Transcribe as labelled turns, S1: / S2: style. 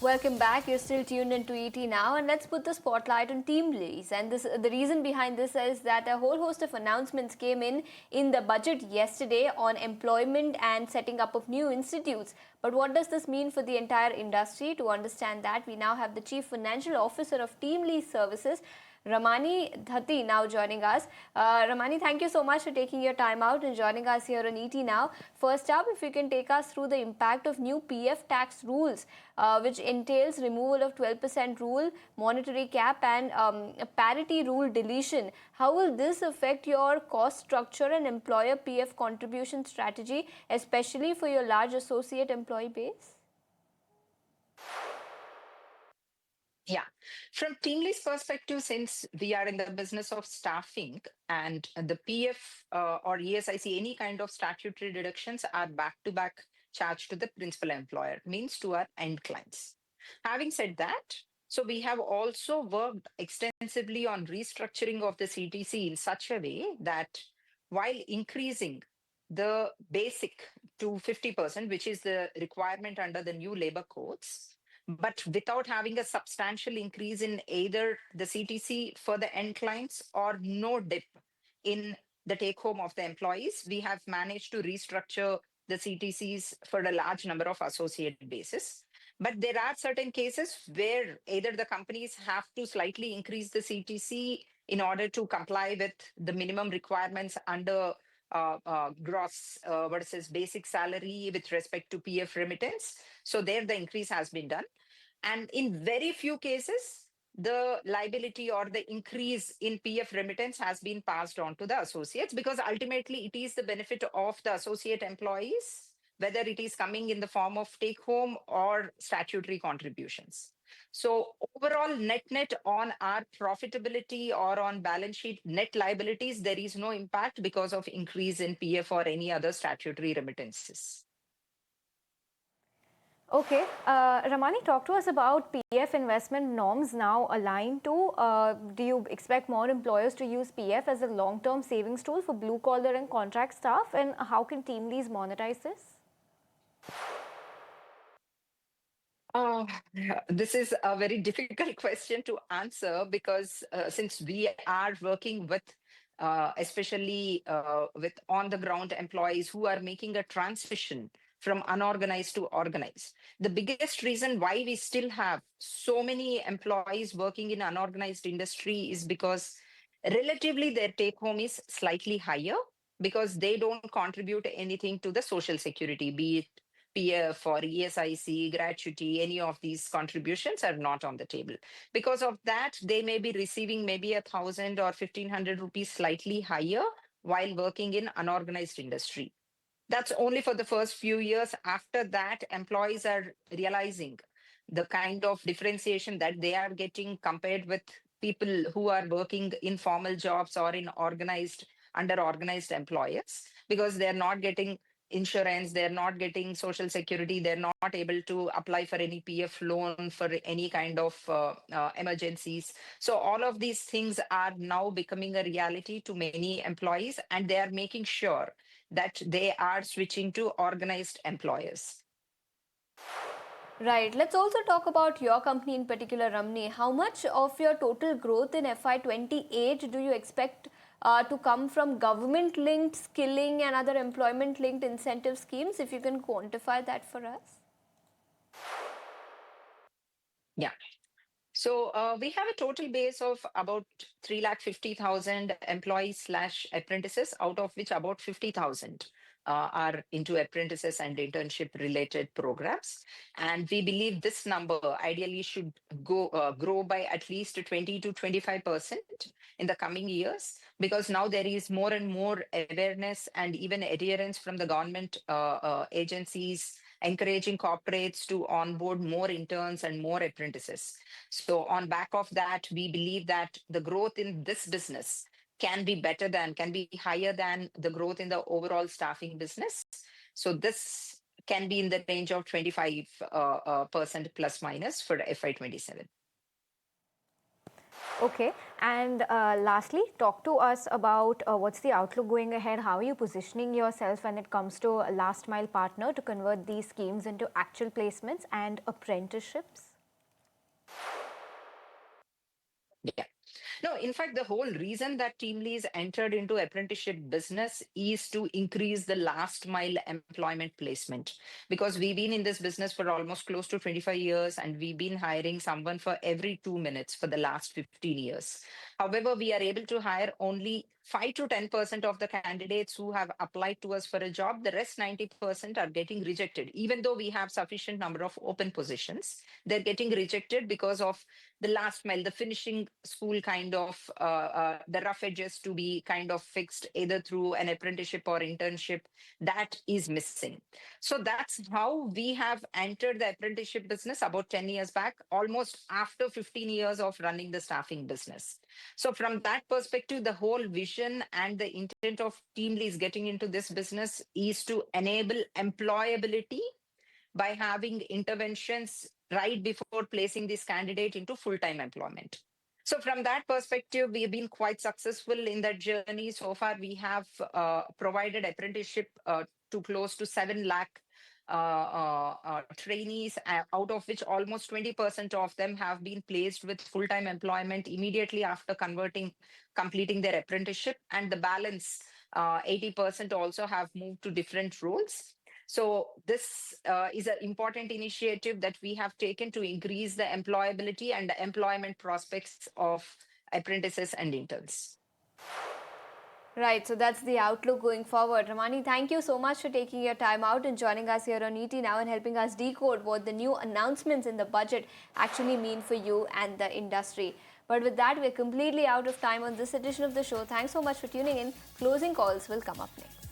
S1: Welcome back. You're still tuned into ET now, and let's put the spotlight on TeamLease. And the reason behind this is that a whole host of announcements came in the budget yesterday on employment and setting up of new institutes. But what does this mean for the entire industry? To understand that, we now have the Chief Financial Officer of TeamLease Services, Ramani Dathi, now joining us. Ramani, thank you so much for taking your time out and joining us here on ET now. First up, if you can take us through the impact of new PF tax rules, which entails removal of 12% rule, monetary cap, and a parity rule deletion. How will this affect your cost structure and employer PF contribution strategy, especially for your large associate employee base?
S2: Yeah. From TeamLease perspective, since we are in the business of staffing and the PF or ESIC, any kind of statutory deductions are back-to-back charged to the principal employer, means to our end clients. Having said that, so we have also worked extensively on restructuring of the CTC in such a way that while increasing the basic to 50%, which is the requirement under the new labor codes, but without having a substantial increase in either the CTC for the end clients or no dip in the take home of the employees, we have managed to restructure the CTCs for a large number of associate bases. But there are certain cases where either the companies have to slightly increase the CTC in order to comply with the minimum requirements under gross versus basic salary with respect to PF remittance. So there the increase has been done. And in very few cases, the liability or the increase in PF remittance has been passed on to the associates because ultimately it is the benefit of the associate employees, whether it is coming in the form of take home or statutory contributions. So overall net on our profitability or on balance sheet net liabilities, there is no impact because of increase in PF or any other statutory remittances.
S1: Okay, Ramani, talk to us about PF investment norms now aligned to. Do you expect more employers to use PF as a long-term savings tool for blue collar and contract staff? And how can TeamLease monetize this?
S2: Uh, this is a very difficult question to answer because since we are working with especially with on the ground employees who are making a transition from unorganized to organized. The biggest reason why we still have so many employees working in unorganized industry is because relatively their take home is slightly higher because they don't contribute anything to the social security, be it PF or ESIC, gratuity, any of these contributions are not on the table. Because of that, they may be receiving maybe 1,000 or 1,500 rupees slightly higher while working in unorganized industry. That's only for the first few years. After that, employees are realizing the kind of differentiation that they are getting compared with people who are working in formal jobs or in organized, under organized employers, because they're not getting insurance, they're not getting social security, they're not able to apply for any PF loan for any kind of emergencies. So all of these things are now becoming a reality to many employees, and they are making sure that they are switching to organized employers.
S1: Right. Let's also talk about your company in particular, Ramani. How much of your total growth in FY28 do you expect to come from government-linked skilling and other employment-linked incentive schemes? If you can quantify that for us.
S2: Yeah. So we have a total base of about 350,000 employees slash apprentices, out of which about 50,000 are into apprentices and internship related programs. And we believe this number ideally should grow by at least 20 to 25% in the coming years, because now there is more and more awareness and even adherence from the government agencies encouraging corporates to onboard more interns and more apprentices. So on back of that, we believe that the growth in this business can be higher than the growth in the overall staffing business. So this can be in the range of 25% plus minus for FY27.
S1: Okay. And lastly, talk to us about what's the outlook going ahead. How are you positioning yourself when it comes to a last mile partner to convert these schemes into actual placements and apprenticeships?
S2: Yeah. No, in fact, the whole reason that TeamLease entered into apprenticeship business is to increase the last mile employment placement. Because we've been in this business for almost close to 25 years and we've been hiring someone for every 2 minutes for the last 15 years. However, we are able to hire only 5 to 10% of the candidates who have applied to us for a job. The rest 90% are getting rejected. Even though we have sufficient number of open positions, they're getting rejected because of the last mile, the finishing school kind of the rough edges to be kind of fixed either through an apprenticeship or internship that is missing. So that's how we have entered the apprenticeship business about 10 years back, almost after 15 years of running the staffing business. So from that perspective, the whole vision and the intent of TeamLease getting into this business is to enable employability by having interventions right before placing this candidate into full-time employment. So from that perspective, we have been quite successful in that journey. So far, we have provided apprenticeship to close to 7 lakh trainees, out of which almost 20% of them have been placed with full-time employment immediately after completing their apprenticeship. And the balance, 80% also have moved to different roles. So this is an important initiative that we have taken to increase the employability and the employment prospects of apprentices and interns.
S1: Right, so that's the outlook going forward. Ramani, thank you so much for taking your time out and joining us here on ET Now and helping us decode what the new announcements in the budget actually mean for you and the industry. But with that, we're completely out of time on this edition of the show. Thanks so much for tuning in. Closing calls will come up next.